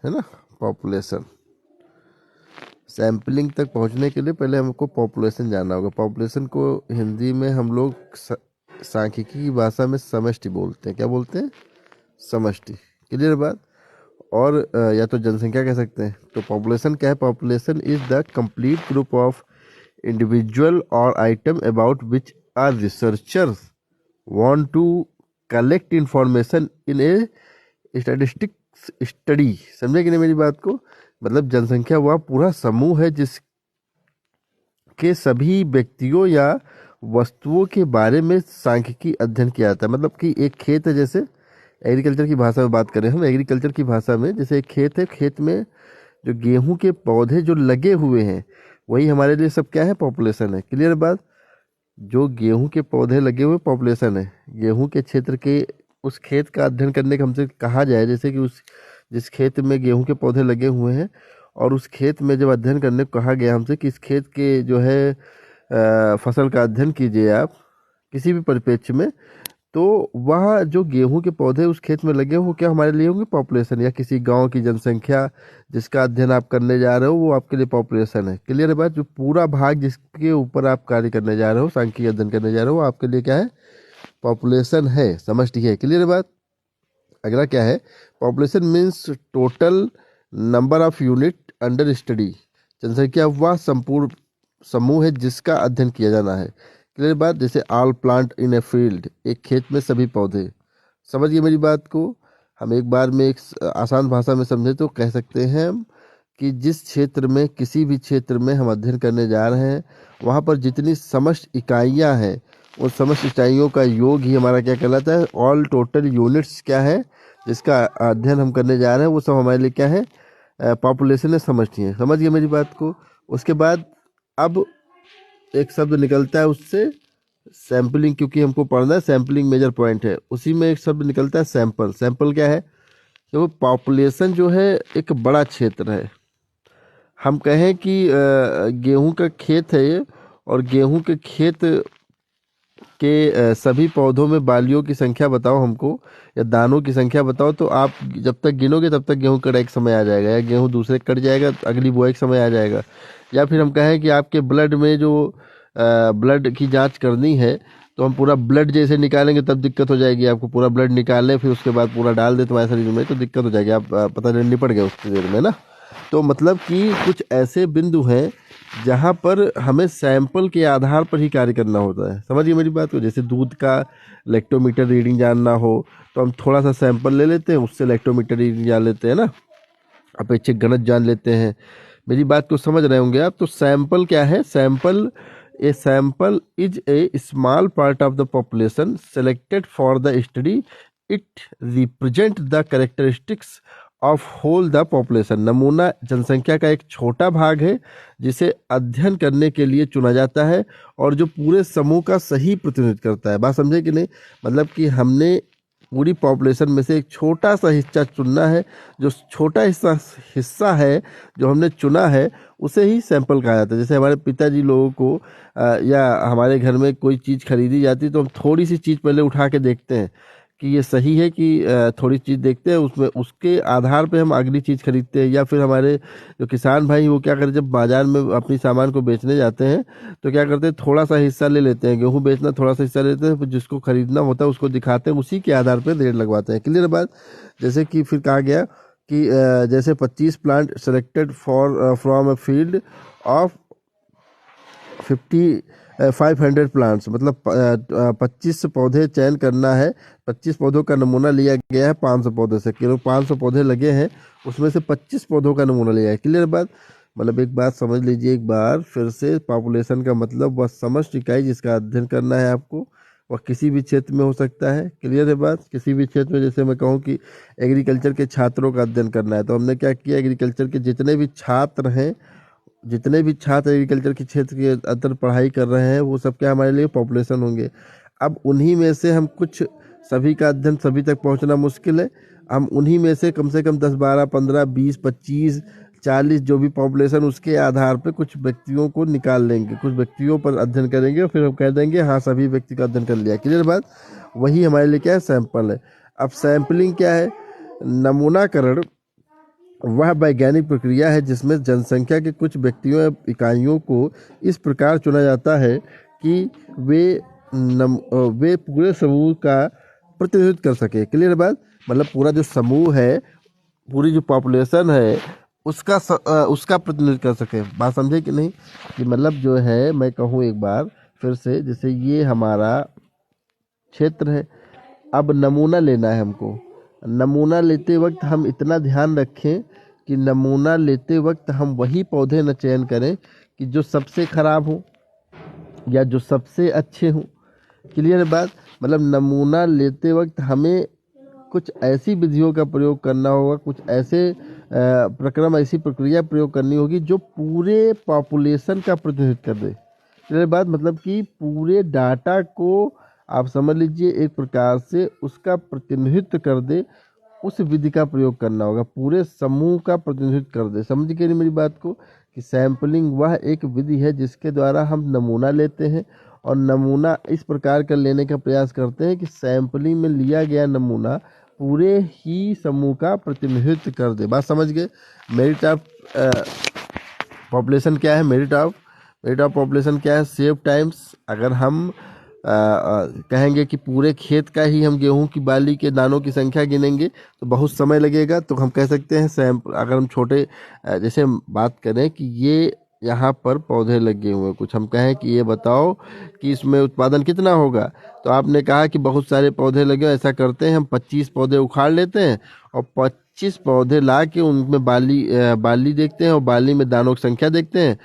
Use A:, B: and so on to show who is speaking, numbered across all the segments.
A: है ना, population. Sampling तक पहुंचने के लिए पहले हमको पॉपुलेशन जानना होगा। पॉपुलेशन को हिंदी में हम लोग सांख्यिकी की भाषा में समष्टि बोलते हैं। क्या बोलते हैं? समष्टि। क्लियर बात। और या तो जनसंख्या कह सकते हैं। तो पॉपुलेशन क्या है? Population is the complete group of individual or item about which are researchers want to collect information in a statistics study. समझे कि नहीं मेरी बात को? मतलब जनसंख्या वह पूरा समूह है जिसके सभी व्यक्तियों या वस्तुओं के बारे में सांख्यिकी अध्ययन किया जाता है। मतलब कि एक खेत है, जैसे एग्रीकल्चर की भाषा में बात करें हम, एग्रीकल्चर की भाषा में जैसे एक खेत है, खेत में जो गेहूं के पौधे जो लगे हुए हैं वही हमारे लिए सब क्या है? पॉपुलेशन है। क्लियर बात। जो गेहूं के पौधे लगे हुए पॉपुलेशन है। गेहूं के क्षेत्र के उस खेत का अध्ययन करने का हमसे कहा जाए, जैसे कि उस जिस खेत में गेहूं के पौधे लगे हुए हैं और उस खेत में जब अध्ययन करने को कहा गया हमसे कि इस खेत के जो है फसल का अध्ययन कीजिए आप किसी भी परिप्रेक्ष्य में, तो वह जो गेहूं के पौधे उस खेत में लगे हो क्या हमारे लिए होंगे? पॉपुलेशन। या किसी गांव की जनसंख्या जिसका अध्ययन आप करने जा रहे हो वो आपके लिए पॉपुलेशन है। क्लियर है बात। जो पूरा भाग जिसके ऊपर आप कार्य करने जा रहे हो, सांख्यिकी अध्ययन करने जा रहे हो, वो आपके लिए क्या है? पॉपुलेशन है, समझती है। क्लियर बात। अगला क्या है? Population means total number of unit under study. जनसंख्या वह संपूर्ण समूह है जिसका अध्ययन किया जाना है। क्लियर बात। जैसे all plant in a field, एक खेत में सभी पौधे। समझ गए मेरी बात को? हम एक बार में एक आसान भाषा में समझे तो कह सकते हैं हम कि जिस क्षेत्र में, किसी भी क्षेत्र में हम अध्ययन करने जा रहे हैं वहाँ पर जितनी समस्त इकाइयाँ हैं उन समस्त इकाइयों का योग ही हमारा क्या कहलाता है? ऑल टोटल यूनिट्स क्या है जिसका अध्ययन हम करने जा रहे हैं वो सब हमारे लिए क्या है? पॉपुलेशन है, समझती है। समझ गए मेरी बात को? उसके बाद अब एक शब्द निकलता है उससे, सैम्पलिंग, क्योंकि हमको पढ़ना है सैम्पलिंग मेजर पॉइंट है, उसी में एक शब्द निकलता है सैंपल। सैंपल क्या है? तो पॉपुलेशन जो है एक बड़ा क्षेत्र है। हम कहें कि गेहूं का खेत है ये, और गेहूं के खेत के सभी पौधों में बालियों की संख्या बताओ हमको, या दानों की संख्या बताओ, तो आप जब तक गिनोगे तब तक गेहूं कटा एक समय आ जाएगा, या गेहूं दूसरे कट जाएगा, अगली बुआई का समय आ जाएगा। या फिर हम कहें कि आपके ब्लड में जो ब्लड की जांच करनी है तो हम पूरा ब्लड जैसे निकालेंगे तब दिक्कत हो जाएगी। आपको पूरा ब्लड निकालें फिर उसके बाद पूरा डाल दे तुम्हारे शरीर में तो दिक्कत हो जाएगी। आप पता नहीं निपट गए उतनी देर में ना। तो मतलब कि कुछ ऐसे बिंदु हैं जहाँ पर हमें सैंपल के आधार पर ही कार्य करना होता है। समझिए मेरी बात को? जैसे दूध का लैक्टोमीटर रीडिंग जानना हो तो हम थोड़ा सा सैंपल ले लेते हैं, उससे लैक्टोमीटर रीडिंग जान लेते हैं ना, अपेक्षिक घनत्व जान लेते हैं। मेरी बात को समझ रहे होंगे आप? तो सैंपल क्या है? Sample, a sample is a small part of the population selected for the study. It represent the characteristics of whole the population. नमूना जनसंख्या का एक छोटा भाग है जिसे अध्ययन करने के लिए चुना जाता है और जो पूरे समूह का सही प्रतिनिधित्व करता है। बात समझे कि नहीं? मतलब कि हमने पूरी पॉपुलेशन में से एक छोटा सा हिस्सा चुनना है। जो छोटा हिस्सा है जो हमने चुना है उसे ही सैंपल कहा जाता है। जैसे हमारे पिताजी लोगों को या हमारे घर में कोई चीज़ खरीदी जाती है तो हम थोड़ी सी चीज़ पहले उठा के देखते हैं कि ये सही है कि थोड़ी चीज़ देखते हैं, उसमें उसके आधार पे हम अगली चीज़ खरीदते हैं। या फिर हमारे जो किसान भाई वो क्या करते, जब बाजार में अपनी सामान को बेचने जाते हैं तो क्या करते हैं, थोड़ा सा हिस्सा ले लेते हैं। गेहूं बेचना थोड़ा सा हिस्सा ले लेते हैं, फिर जिसको खरीदना होता है उसको दिखाते हैं, उसी के आधार पर रेट लगवाते हैं। क्लियर बात। जैसे कि फिर कहा गया कि जैसे 25 plant selected for from a field of 500 plants, मतलब 25 पौधे चयन करना है। 25 पौधों का नमूना लिया गया है 500 पौधे से। केवल 500 पौधे लगे हैं, उसमें से 25 पौधों का नमूना लिया है। क्लियर बात। मतलब एक बात समझ लीजिए एक बार फिर से, पॉपुलेशन का मतलब वह समस्त इकाई जिसका अध्ययन करना है आपको, वह किसी भी क्षेत्र में हो सकता है। क्लियर है बात? किसी भी क्षेत्र में। जैसे मैं कहूँ कि एग्रीकल्चर के छात्रों का अध्ययन करना है तो हमने क्या किया, एग्रीकल्चर के जितने भी छात्र हैं, जितने भी छात्र एग्रीकल्चर के क्षेत्र के अंदर पढ़ाई कर रहे हैं वो सब क्या हमारे लिए पॉपुलेशन होंगे। अब उन्हीं में से हम कुछ, सभी का अध्ययन सभी तक पहुंचना मुश्किल है, हम उन्हीं में से कम 10 12 15 20 25 40 जो भी पॉपुलेशन, उसके आधार पे कुछ व्यक्तियों को निकाल लेंगे, कुछ व्यक्तियों पर अध्ययन करेंगे और फिर हम कह देंगे हाँ सभी व्यक्ति का अध्ययन कर लिया। क्लियर बात। वही हमारे लिए क्या है, सैंपल है। अब सैंपलिंग क्या है? नमूनाकरण वह वैज्ञानिक प्रक्रिया है जिसमें जनसंख्या के कुछ व्यक्तियों या इकाइयों को इस प्रकार चुना जाता है कि वे वे पूरे समूह का प्रतिनिधित्व कर सके। क्लियर बात? मतलब पूरा जो समूह है, पूरी जो पॉपुलेशन है, उसका प्रतिनिधित्व कर सके। बात समझे कि नहीं? कि मतलब जो है, मैं कहूँ एक बार फिर से, जैसे ये हमारा क्षेत्र है, अब नमूना लेना है हमको। नमूना लेते वक्त हम इतना ध्यान रखें कि नमूना लेते वक्त हम वही पौधे न चयन करें कि जो सबसे खराब हो या जो सबसे अच्छे हों। क्लियर है बात? मतलब नमूना लेते वक्त हमें कुछ ऐसी विधियों का प्रयोग करना होगा, कुछ ऐसे प्रक्रम, ऐसी प्रक्रिया प्रयोग करनी होगी जो पूरे पॉपुलेशन का प्रतिनिधित्व कर दे। क्लियर बात? मतलब कि पूरे डाटा को आप समझ लीजिए एक प्रकार से उसका प्रतिनिधित्व कर दे, उस विधि का प्रयोग करना होगा, पूरे समूह का प्रतिनिधित्व कर दे। समझ गए मेरी बात को? कि सैंपलिंग वह एक विधि है जिसके द्वारा हम नमूना लेते हैं, और नमूना इस प्रकार का लेने का प्रयास करते हैं कि सैंपलिंग में लिया गया नमूना पूरे ही समूह का प्रतिनिधित्व कर दे। बात समझ गए? मेरिट ऑफ पॉपुलेशन क्या है? मेरिट ऑफ पॉपुलेशन क्या है? Save times. अगर हम कहेंगे कि पूरे खेत का ही हम गेहूं की बाली के दानों की संख्या गिनेंगे तो बहुत समय लगेगा, तो हम कह सकते हैं सैंपल। अगर हम छोटे जैसे हम बात करें कि ये यहाँ पर पौधे लगे हुए कुछ, हम कहें कि ये बताओ कि इसमें उत्पादन कितना होगा, तो आपने कहा कि बहुत सारे पौधे लगे हुए। ऐसा करते हैं, हम 25 पौधे उखाड़ लेते हैं और 25 पौधे ला के उनमें बाली देखते हैं और बाली में दानों की संख्या देखते हैं।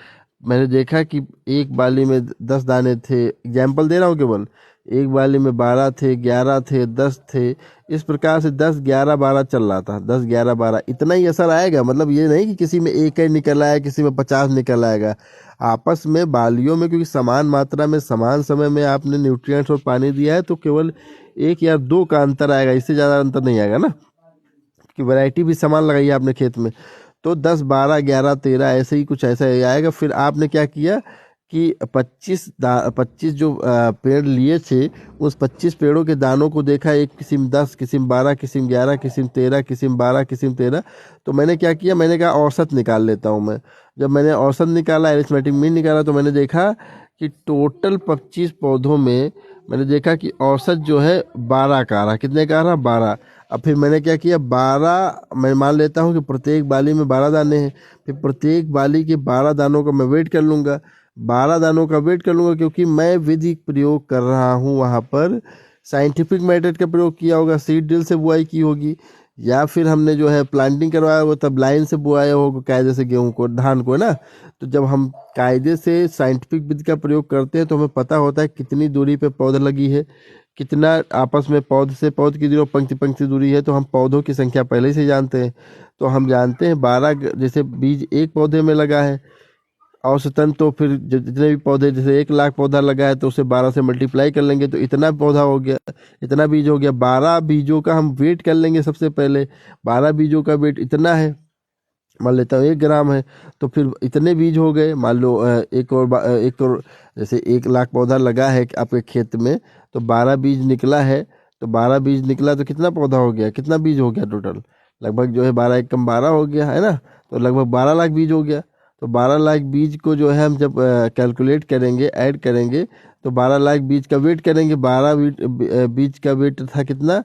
A: मैंने देखा कि एक बाली में 10 दाने थे, एग्जाम्पल दे रहा हूँ केवल, एक बाली में 12 थे, 11 थे, 10 थे। इस प्रकार से 10, 11, 12 चल रहा था। 10, 11, 12 इतना ही असर आएगा। मतलब ये नहीं कि किसी में एक ही निकल आया, किसी में 50 निकल आएगा। आपस में बालियों में, क्योंकि समान मात्रा में समान समय में आपने न्यूट्रिएंट्स और पानी दिया है, तो केवल 1 या 2 का अंतर आएगा, इससे ज़्यादा अंतर नहीं आएगा ना, कि वैरायटी भी समान लगाई है आपने खेत में। तो 10, 12, 11, 13 ऐसे ही कुछ ऐसा ही आएगा। फिर आपने क्या किया कि 25 जो पेड़ लिए थे, उस 25 पेड़ों के दानों को देखा, एक किस्म 10, किस्म 12, किस्म 11, किस्म 13, किस्म 12, किस्म 13। तो मैंने क्या किया, मैंने कहा औसत निकाल लेता हूँ मैं। जब मैंने औसत निकाला, एरिथमेटिक मीन निकाला, तो मैंने देखा कि टोटल 25 पौधों में मैंने देखा कि औसत जो है 12 का आ रहा। कितने का आ रहा? 12। अब फिर मैंने क्या किया, 12 मैं मान लेता हूँ कि प्रत्येक बाली में 12 दाने हैं। फिर प्रत्येक बाली के 12 दानों का मैं वेट कर लूँगा, 12 दानों का वेट कर लूँगा, क्योंकि मैं विधि प्रयोग कर रहा हूँ वहाँ पर साइंटिफिक मेथड का प्रयोग किया होगा। सीड ड्रिल से बुआई की होगी, या फिर हमने जो है प्लांटिंग करवाया होगा, तब लाइन से बुआया होगा कायदे से गेहूँ को, धान को, है ना। तो जब हम कायदे से साइंटिफिक विधि का प्रयोग करते हैं तो हमें पता होता है कितनी दूरी पे पौधा लगी है, कितना आपस में पौध से पौध की दूरी और पंक्ति पंक्ति दूरी है। तो हम पौधों की संख्या पहले से जानते हैं। तो हम जानते हैं 12 जैसे बीज एक पौधे में लगा है औसतन, तो फिर जितने भी पौधे, जैसे 1 लाख पौधा लगा है तो उसे 12 से मल्टीप्लाई कर लेंगे तो इतना पौधा हो गया, इतना बीज हो गया। 12 बीजों का हम वेट कर लेंगे सबसे पहले। 12 बीजों का वेट इतना है, मान लेता हूँ 1 ग्राम है, तो फिर इतने बीज हो गए। मान लो एक और जैसे 1 लाख पौधा लगा है आपके खेत में, तो 12 बीज निकला है। तो 12 बीज निकला तो कितना पौधा हो गया, कितना बीज हो गया टोटल? लगभग जो है 12 एकम 12 हो गया, है ना। तो लगभग 12 लाख बीज हो गया। तो 12 लाख बीज को जो है हम जब कैलकुलेट करेंगे, ऐड करेंगे, तो 12 लाख बीज का वेट करेंगे। 12 बीज का वेट था कितना?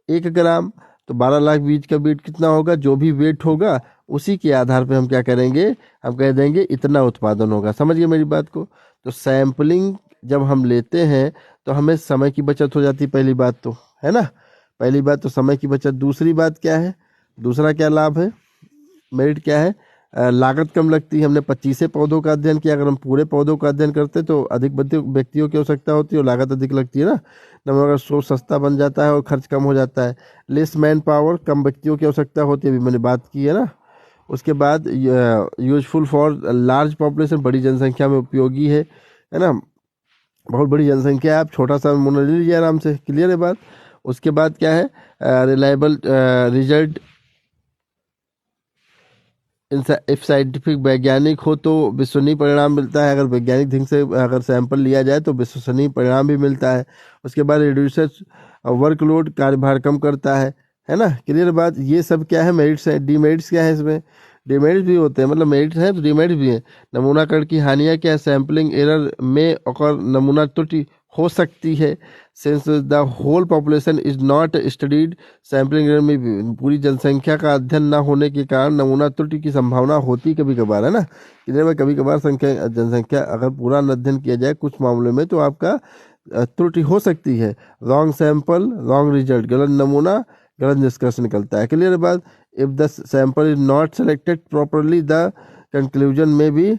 A: 1 ग्राम। तो 12 लाख बीज का वेट कितना होगा? जो भी वेट होगा उसी के आधार पे हम क्या करेंगे, हम कह देंगे इतना उत्पादन होगा। समझ गए मेरी बात को? तो सैंपलिंग जब हम लेते हैं तो हमें समय की बचत हो जाती है, पहली बात तो, है ना। पहली बात तो समय की बचत। दूसरी बात क्या है, दूसरा क्या लाभ है, मेरिट क्या है? लागत कम लगती है। हमने 25 पौधों का अध्ययन किया, अगर हम पूरे पौधों का अध्ययन करते तो अधिक व्यक्तियों की आवश्यकता होती है और लागत अधिक लगती है ना। नंबर का सोर्स सस्ता बन जाता है और खर्च कम हो जाता है। लेस मैन पावर, कम व्यक्तियों की आवश्यकता होती है, अभी मैंने बात की है ना। उसके बाद यूजफुल फॉर लार्ज पॉपुलेशन, बड़ी जनसंख्या में उपयोगी है ना। बहुत बड़ी जनसंख्या है, आप छोटा सा नमूना ले लीजिए आराम से। क्लियर है बात? उसके बाद क्या है, रिलायबल रिजल्ट। इफ साइंटिफिक, वैज्ञानिक हो तो विश्वसनीय परिणाम मिलता है। अगर वैज्ञानिक ढंग से अगर सैंपल लिया जाए तो विश्वसनीय परिणाम भी मिलता है। उसके बाद रिड्यूसर्स वर्कलोड, कार्यभार कम करता है ना। क्लियर बात। ये सब क्या है, मेरिट्स है। डीमेरिट्स क्या है इसमें, डिमेरिट्स भी होते हैं, मतलब मेरिट्स हैं तो डिमेरिट्स भी हैं। नमूनाकरण की हानियाँ क्या है, सैम्पलिंग एरर में और नमूना त्रुटि हो सकती है। Since the whole population is not studied, sampling error में भी पूरी जनसंख्या का अध्ययन न होने के कारण नमूना त्रुटि की संभावना होती कभी कभार, है ना। क्लियर में कभी कभार जनसंख्या अगर पूरा अध्ययन किया जाए कुछ मामलों में तो आपका त्रुटि हो सकती है। रॉन्ग सैंपल रॉन्ग रिजल्ट, गलत नमूना गलत निष्कर्ष निकलता है। क्लियर बात। If the sample is not selected properly the conclusion में भी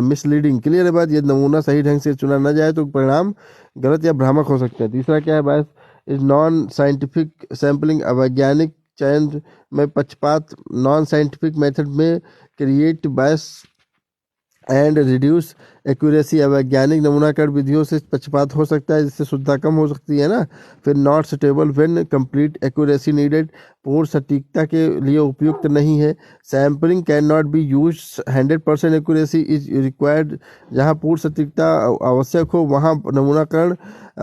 A: मिसलीडिंग। क्लियर बात। ये नमूना सही ढंग से चुना न जाए तो परिणाम गलत या भ्रामक हो सकते हैं। तीसरा क्या है, bias is non scientific sampling, अवैज्ञानिक चयन में पक्षपात, नॉन साइंटिफिक मेथड में create bias and reduce accuracy, अवैज्ञानिक नमूनाकरण विधियों से पक्षपात हो सकता है जिससे शुद्धता कम हो सकती है ना। फिर not suitable when complete accuracy needed, पूर्ण सटीकता के लिए उपयुक्त नहीं है। Sampling can not be use 100% accuracy is required, जहाँ पूर्ण सटीकता आवश्यक हो वहाँ नमूनाकरण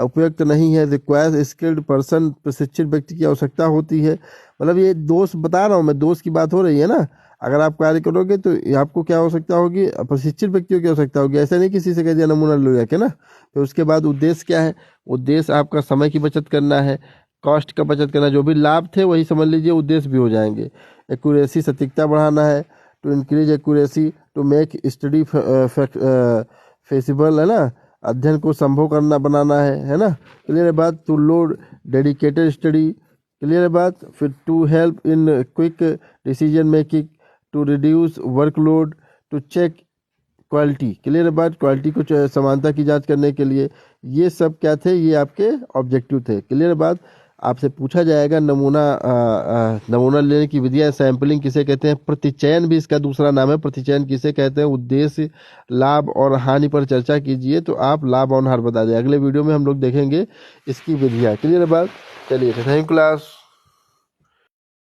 A: उपयुक्त नहीं है। रिक्वायर्स स्किल्ड पर्सन, प्रशिक्षित व्यक्ति की आवश्यकता होती है। मतलब ये दोष बता रहा हूँ मैं, दोष की बात हो रही है ना। अगर आप कार्य करोगे तो आपको क्या हो सकता होगी, प्रशिक्षित व्यक्तियों की आवश्यकता होगी। ऐसा नहीं किसी से कह दिया नमूना लो जाके ना। फिर उसके बाद उद्देश्य क्या है, उद्देश्य आपका समय की बचत करना है, कॉस्ट का बचत करना, जो भी लाभ थे वही समझ लीजिए उद्देश्य भी हो जाएंगे। एक्यूरेसी सटीकता बढ़ाना है, to increase accuracy, to make study feasible, है ना, अध्ययन को संभव करना बनाना है ना। क्लियर है बात। To load dedicated study, clear है बात। फिर to help in quick decision making, to reduce workload, to check quality. Clear है बात। क्वालिटी को समानता की जांच करने के लिए, ये सब क्या थे, ये आपके ऑब्जेक्टिव थे। क्लियर बात। आपसे पूछा जाएगा नमूना लेने की विधियां, सैंपलिंग किसे कहते हैं, प्रतिचयन भी इसका दूसरा नाम है, प्रतिचयन किसे कहते हैं, उद्देश्य, लाभ और हानि पर चर्चा कीजिए तो आप लाभ और हानि बता दें। अगले वीडियो में हम लोग देखेंगे इसकी विधियां। क्लियर बात। चलिए, थैंक यू क्लास।